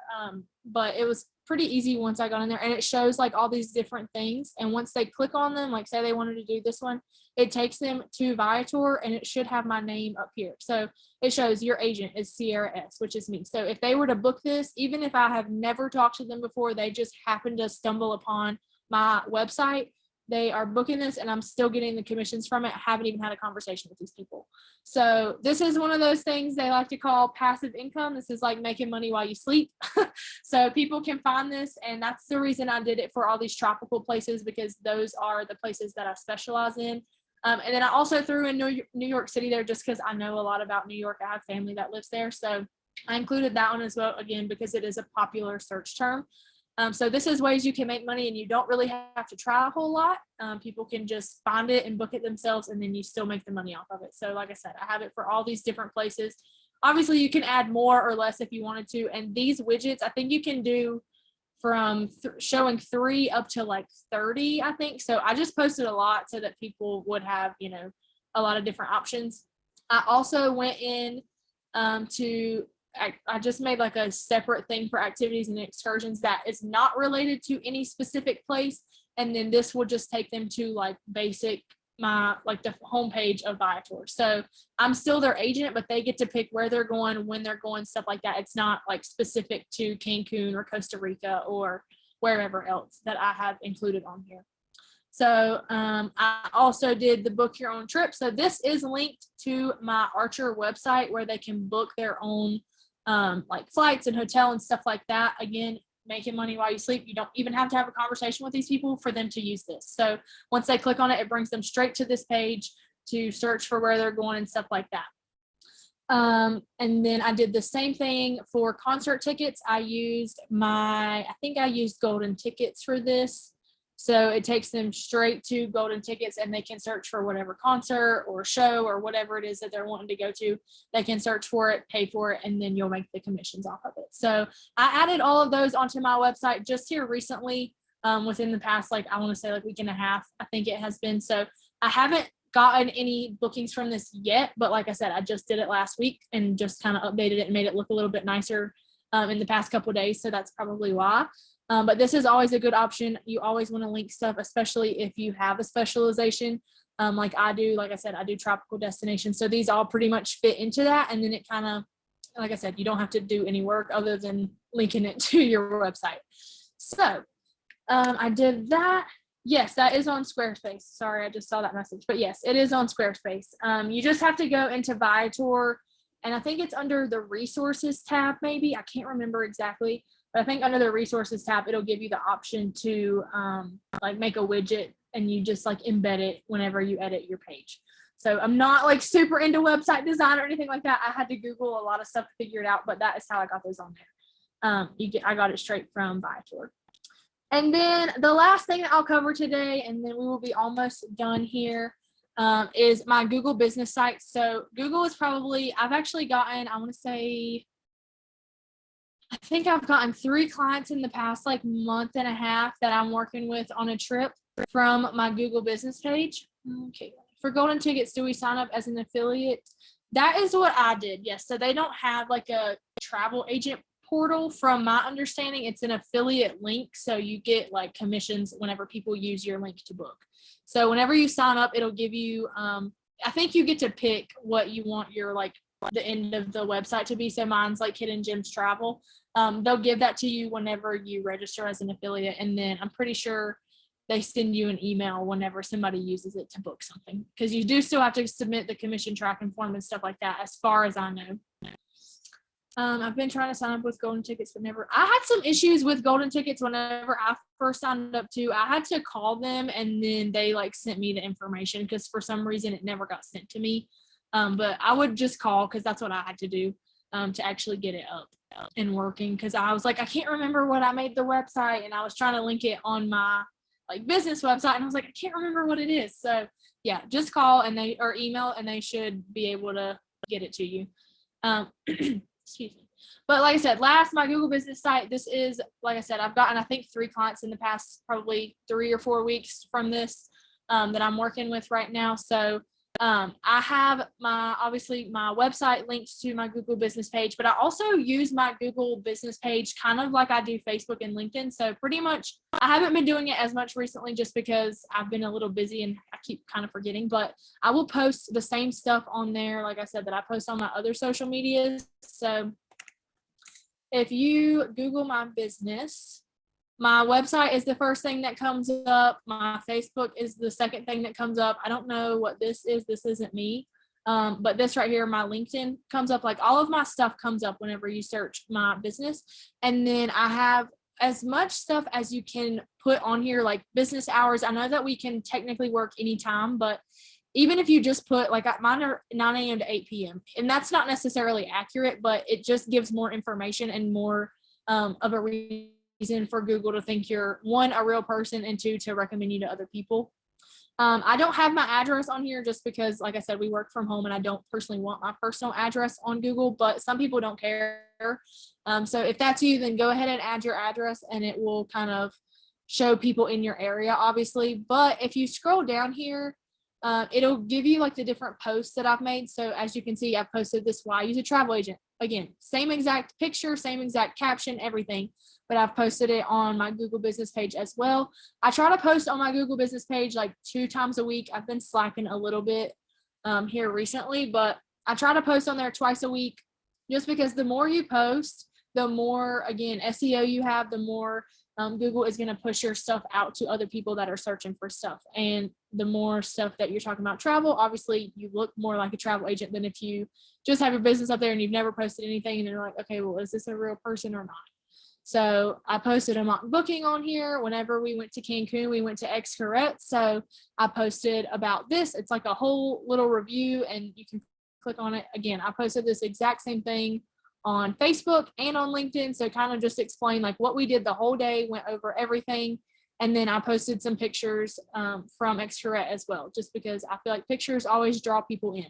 Speaker 1: But it was pretty easy once I got in there, and it shows like all these different things. And once they click on them, like say they wanted to do this one, it takes them to Viator, and it should have my name up here. So it shows your agent is Ciarra S, which is me. So if they were to book this, even if I have never talked to them before, they just happen to stumble upon my website, they are booking this, and I'm still getting the commissions from it. I haven't even had a conversation with these people. So this is one of those things they like to call passive income. This is like making money while you sleep. So people can find this, and that's the reason I did it for all these tropical places, because those are the places that I specialize in. And then I also threw in New York City there just because I know a lot about New York. I have family that lives there. So I included that one as well, again, because it is a popular search term. So this is ways you can make money, and you don't really have to try a whole lot. People can just find it and book it themselves, and then you still make the money off of it. So like I said, I have it for all these different places. Obviously, you can add more or less if you wanted to. And these widgets, I think you can do from showing 3 up to like 30, I think. So I just posted a lot so that people would have, a lot of different options. I also went in I just made like a separate thing for activities and excursions that is not related to any specific place. And then this will just take them to like basic, like the homepage of Viator. So I'm still their agent, but they get to pick where they're going, when they're going, stuff like that. It's not like specific to Cancun or Costa Rica or wherever else that I have included on here. So I also did the book your own trip. So this is linked to my Archer website where they can book their own like flights and hotel and stuff like that. Again, making money while you sleep. You don't even have to have a conversation with these people for them to use this. So once they click on it, it brings them straight to this page to search for where they're going and stuff like that. And then I did the same thing for concert tickets. I think I used Golden Tickets for this. So it takes them straight to Golden Tickets, and they can search for whatever concert or show or whatever it is that they're wanting to go to. They can search for it, pay for it, and then you'll make the commissions off of it. So I added all of those onto my website just here recently. within the past, like, I want to say like week and a half, I think it has been. So I haven't gotten any bookings from this yet, but like I said, I just did it last week and just kind of updated it and made it look a little bit nicer in the past couple of days. So that's probably why. But this is always a good option. You always want to link stuff, especially if you have a specialization. Like I do, like I said, I do tropical destinations. So these all pretty much fit into that. And then it kind of, like I said, you don't have to do any work other than linking it to your website. So I did that. Yes, that is on Squarespace. Sorry, I just saw that message. But yes, it is on Squarespace. You just have to go into Viator, and I think it's under the resources tab, maybe. I can't remember exactly. But I think under the resources tab, it'll give you the option to like make a widget, and you just like embed it whenever you edit your page. So I'm not like super into website design or anything like that. I had to Google a lot of stuff to figure it out, but that is how I got those on there. I got it straight from Viator. And then the last thing that I'll cover today, and then we will be almost done here, is my Google business site. So Google is probably, I've actually gotten, I want to say, I think I've gotten 3 clients in the past like month and a half that I'm working with on a trip from my Google business page. Okay. For golden tickets, do we sign up as an affiliate? That is what I did. Yes. So they don't have like a travel agent portal. From my understanding, it's an affiliate link. So you get like commissions whenever people use your link to book. So whenever you sign up, it'll give you, I think you get to pick what you want your like the end of the website to be. So mine's like Hidden Gems Travel. They'll give that to you whenever you register as an affiliate. And then I'm pretty sure they send you an email whenever somebody uses it to book something, because you do still have to submit the commission tracking form and stuff like that, as far as I know. I've been trying to sign up with golden tickets, but never. I had some issues with golden tickets whenever I first signed up too. I had to call them, and then they like sent me the information, because for some reason it never got sent to me. But I would just call, because that's what I had to do to actually get it up and working, because I was like, I can't remember what I made the website, and I was trying to link it on my like business website, and I was like, I can't remember what it is. So yeah, just call or email, and they should be able to get it to you. Excuse me. But like I said, my Google business site, this is, like I said, I've gotten, I think 3 clients in the past probably 3 or 4 weeks from this that I'm working with right now. So I have obviously my website linked to my Google business page, but I also use my Google business page kind of like I do Facebook and LinkedIn. So pretty much I haven't been doing it as much recently, just because I've been a little busy and I keep kind of forgetting, but I will post the same stuff on there, like I said, that I post on my other social medias. So if you Google my business, my website is the first thing that comes up. My Facebook is the second thing that comes up. I don't know what this is. This isn't me. But this right here, my LinkedIn comes up. Like all of my stuff comes up whenever you search my business. And then I have as much stuff as you can put on here, like business hours. I know that we can technically work anytime, but even if you just put like mine are 9 a.m. to 8 p.m. and that's not necessarily accurate, but it just gives more information and more of a reason for Google to think you're, 1, a real person, and 2, to recommend you to other people. I don't have my address on here just because, like I said, we work from home and I don't personally want my personal address on Google, but some people don't care. So if that's you, then go ahead and add your address and it will kind of show people in your area, obviously. But if you scroll down here, it'll give you like the different posts that I've made. So as you can see, I've posted this why I use a travel agent. Again, same exact picture, same exact caption, everything, but I've posted it on my Google business page as well. I try to post on my Google business page like 2 times a week. I've been slacking a little bit here recently, but I try to post on there twice a week, just because the more you post, the more, again, SEO you have, the more Google is going to push your stuff out to other people that are searching for stuff. And the more stuff that you're talking about travel, obviously you look more like a travel agent than if you just have your business up there and you've never posted anything and you're like, okay, well, is this a real person or not? So I posted a mock booking on here. Whenever we went to Cancun, we went to Excursions. So I posted about this. It's like a whole little review and you can click on it. Again, I posted this exact same thing on Facebook and on LinkedIn. So kind of just explain like what we did the whole day, went over everything. And then I posted some pictures from Excursions as well, just because I feel like pictures always draw people in.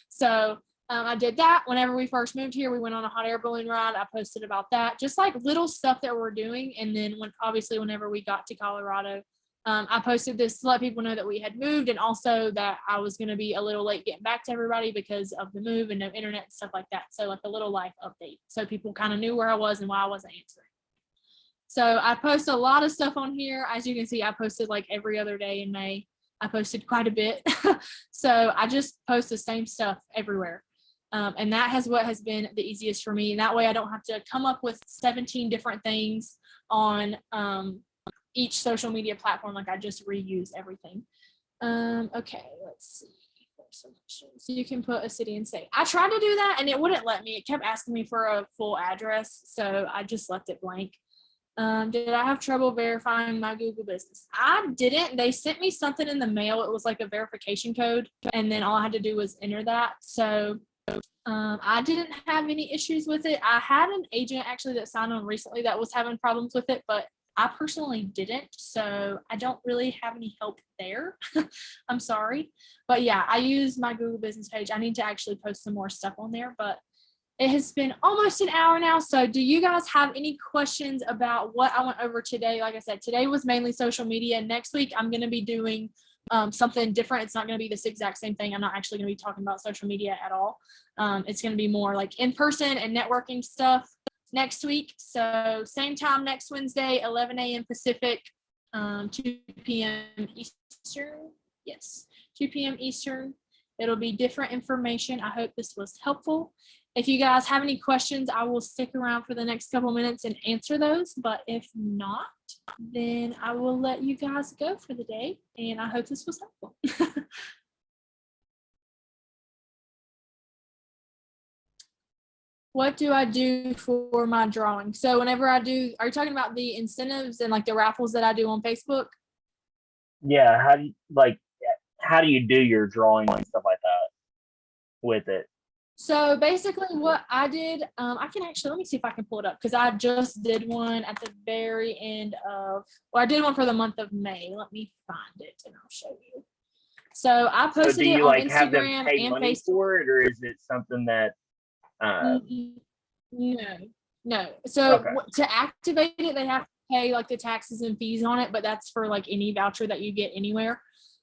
Speaker 1: So I did that whenever we first moved here. We went on a hot air balloon ride. I posted about that, just like little stuff that we're doing. And then whenever we got to Colorado, I posted this to let people know that we had moved, and also that I was going to be a little late getting back to everybody because of the move and no internet and stuff like that. So like a little life update, so people kind of knew where I was and why I wasn't answering. So I post a lot of stuff on here. As you can see, I posted like every other day in May. I posted quite a bit. So I just post the same stuff everywhere. And that what has been the easiest for me. And that way I don't have to come up with 17 different things on each social media platform. Like I just reuse everything. Okay, let's see. So you can put a city and state. I tried to do that and it wouldn't let me. It kept asking me for a full address. So I just left it blank. Did I have trouble verifying my Google business? I didn't. They sent me something in the mail. It was like a verification code. And then all I had to do was enter that. So I didn't have any issues with it. I had an agent actually that signed on recently that was having problems with it, but I personally didn't. So I don't really have any help there. I'm sorry. But yeah, I use my Google business page. I need to actually post some more stuff on there, but it has been almost an hour now. So do you guys have any questions about what I went over today? Like I said, today was mainly social media. Next week, I'm going to be doing something different. It's not going to be this exact same thing. I'm not actually going to be talking about social media at all. It's going to be more like in-person and networking stuff next week. So same time next Wednesday, 11 a.m. Pacific, 2 p.m. Eastern. Yes, 2 p.m. Eastern. It'll be different information. I hope this was helpful. If you guys have any questions, I will stick around for the next couple minutes and answer those. But if not, then I will let you guys go for the day. And I hope this was helpful. What do I do for my drawing? So whenever I do, are you talking about the incentives and like the raffles that I do on Facebook?
Speaker 3: Yeah, how do you do your drawing and stuff like that with it?
Speaker 1: So basically what I did, I can actually, let me see if I can pull it up because I just did one at the very end of, I did one for the month of May. Let me find it and I'll show you. So I posted it on Instagram and Facebook
Speaker 3: for it, or is it something that?
Speaker 1: No. So to activate it, they have to pay like the taxes and fees on it, but that's for like any voucher that you get anywhere.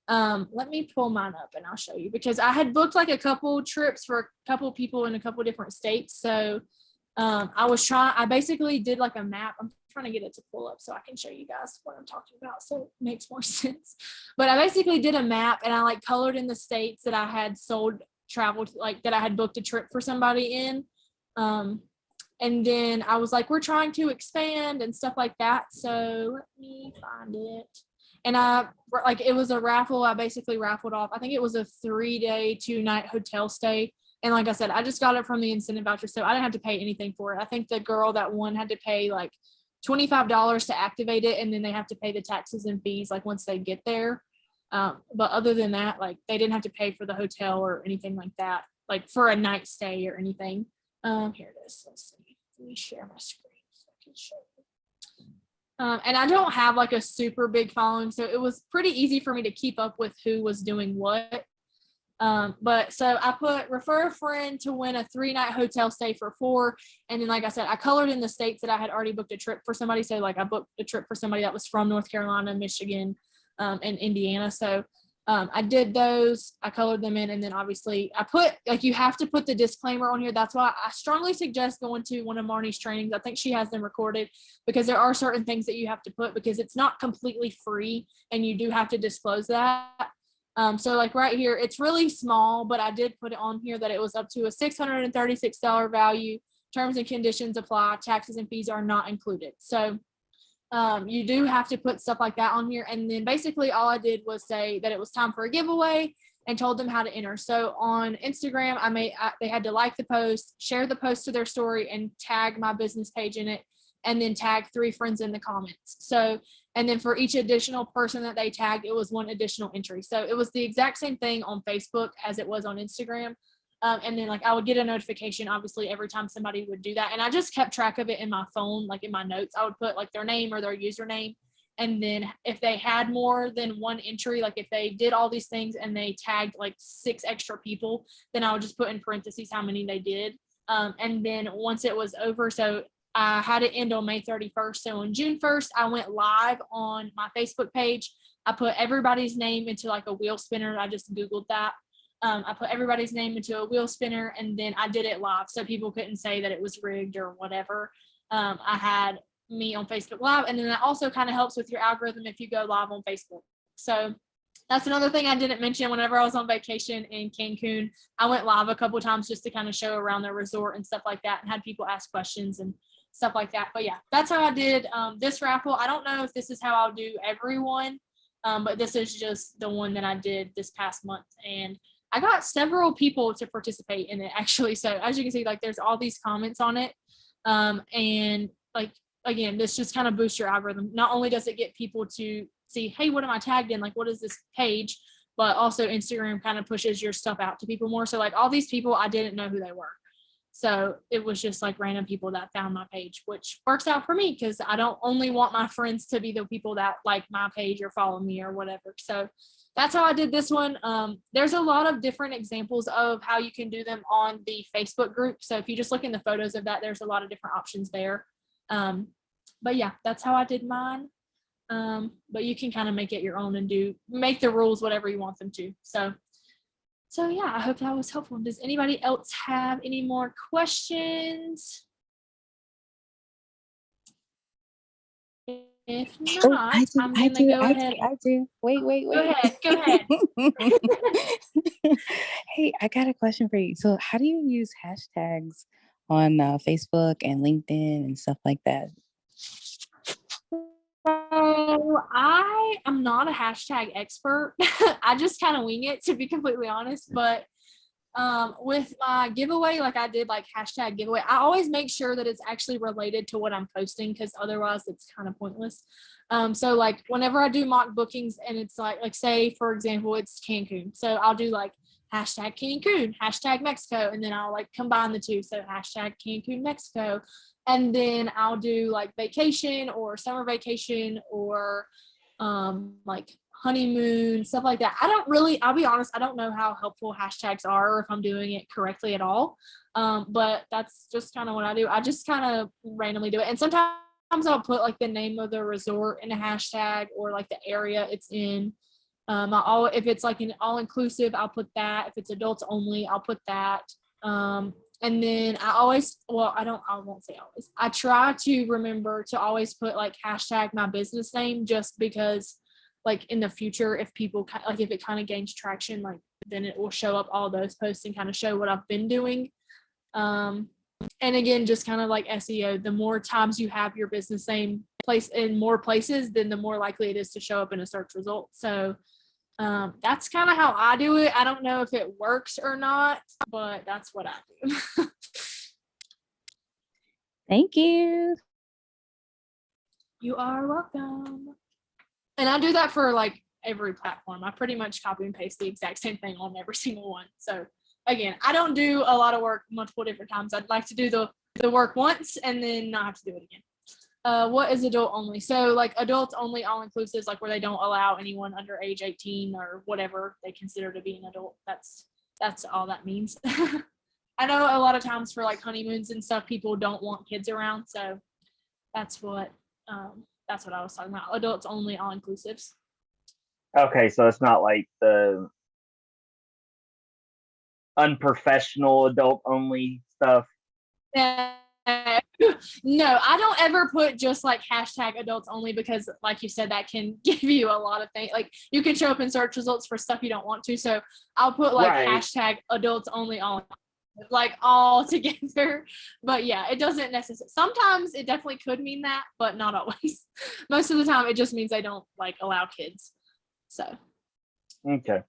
Speaker 1: Let me pull mine up and I'll show you because I had booked like a couple trips for a couple people in a couple different states. So I basically did like a map. I'm trying to get it to pull up so I can show you guys what I'm talking about so it makes more sense. But I basically did a map and I like colored in the states that I had traveled, like that I had booked a trip for somebody in. And then I was like, we're trying to expand and stuff like that. So let me find it. And it was a raffle. I basically raffled off, I think it was a 3-day, 2-night hotel stay. And like I said, I just got it from the incentive voucher. So I didn't have to pay anything for it. I think the girl that won had to pay like $25 to activate it. And then they have to pay the taxes and fees like once they get there. But other than that, like they didn't have to pay for the hotel or anything like that, like for a night stay or anything. Here it is. Let's see. Let me share my screen so I can show you. And I don't have like a super big following, so it was pretty easy for me to keep up with who was doing what. But so I put refer a friend to win a 3-night hotel stay for 4. And then, like I said, I colored in the states that I had already booked a trip for somebody. So like I booked a trip for somebody that was from North Carolina, Michigan, and Indiana. So I did those, I colored them in, and then obviously I put, like, you have to put the disclaimer on here. That's why I strongly suggest going to one of Marnie's trainings. I think she has them recorded because there are certain things that you have to put because it's not completely free and you do have to disclose that. So like right here, it's really small, but I did put it on here that it was up to a $636 value. Terms and conditions apply. Taxes and fees are not included. So you do have to put stuff like that on here. And then basically all I did was say that it was time for a giveaway and told them how to enter. So on Instagram, they had to like the post, share the post to their story, and tag my business page in it, and then tag 3 friends in the comments. So, and then for each additional person that they tagged, it was 1 additional entry. So it was the exact same thing on Facebook as it was on Instagram. And then like I would get a notification obviously every time somebody would do that. And I just kept track of it in my phone, like in my notes. I would put like their name or their username. And then if they had more than one entry, like if they did all these things and they tagged like 6 extra people, then I would just put in parentheses how many they did. And then once it was over, so I had it end on May 31st. So on June 1st, I went live on my Facebook page. I put everybody's name into like a wheel spinner. I just Googled that. I put everybody's name into a wheel spinner, and then I did it live so people couldn't say that it was rigged or whatever. I had me on Facebook Live, and then that also kind of helps with your algorithm if you go live on Facebook. So that's another thing I didn't mention. Whenever I was on vacation in Cancun, I went live a couple of times just to kind of show around the resort and stuff like that, and had people ask questions and stuff like that. But yeah, that's how I did this raffle. I don't know if this is how I'll do everyone, but this is just the one that I did this past month, and I got several people to participate in it actually. So as you can see, like there's all these comments on it, and like again, this just kind of boosts your algorithm. Not only does it get people to see, hey, what am I tagged in? Like, what is this page? But also Instagram kind of pushes your stuff out to people more. So like all these people, I didn't know who they were. So it was just like random people that found my page, which works out for me because I don't only want my friends to be the people that like my page or follow me or whatever. So that's how I did this one. There's a lot of different examples of how you can do them on the Facebook group. So if you just look in the photos of that, there's a lot of different options there. But yeah, that's how I did mine. But you can kind of make it your own and make the rules whatever you want them to. So yeah, I hope that was helpful. Does anybody else have any more questions? If not, I'm going to go ahead.
Speaker 4: I do. Wait.
Speaker 1: Go ahead.
Speaker 4: Hey, I got a question for you. So how do you use hashtags on Facebook and LinkedIn and stuff like that?
Speaker 1: So I am not a hashtag expert. I just kind of wing it, to be completely honest. But with my giveaway, like I did like hashtag giveaway, I always make sure that it's actually related to what I'm posting, because otherwise it's kind of pointless. So like whenever I do mock bookings and it's like say for example it's Cancun, so I'll do like hashtag Cancun, hashtag Mexico, and then I'll like combine the two, so hashtag Cancun Mexico, and then I'll do like vacation or summer vacation or like honeymoon, stuff like that. I'll be honest, I don't know how helpful hashtags are or if I'm doing it correctly at all. But that's just kind of what I do. I just kind of randomly do it. And sometimes I'll put like the name of the resort in a hashtag or like the area it's in. If it's like an all-inclusive, I'll put that. If it's adults only, I'll put that. And then I won't say always. I try to remember to always put like hashtag my business name, just because like in the future, if people like, if it kind of gains traction, like then it will show up all those posts and kind of show what I've been doing. And again, just kind of like SEO, the more times you have your business name placed in more places, then the more likely it is to show up in a search result. So that's kind of how I do it. I don't know if it works or not, but that's what I do.
Speaker 4: Thank you.
Speaker 1: You are welcome. And I do that for like every platform. I pretty much copy and paste the exact same thing on every single one. So again, I don't do a lot of work multiple different times. I'd like to do the work once and then not have to do it again. What is adult only? So like adults only all inclusives, like where they don't allow anyone under age 18 or whatever they consider to be an adult. That's all that means. I know a lot of times for like honeymoons and stuff, people don't want kids around. So that's what I was talking about. Adults only all inclusives.
Speaker 3: Okay, so it's not like the unprofessional adult only stuff.
Speaker 1: No, I don't ever put just like hashtag adults only, because like you said, that can give you a lot of things. Like you can show up in search results for stuff you don't want to. So I'll put like hashtag adults only all together. But yeah, it doesn't necessarily. Sometimes it definitely could mean that, but not always. Most of the time it just means they don't like allow kids. So
Speaker 3: okay.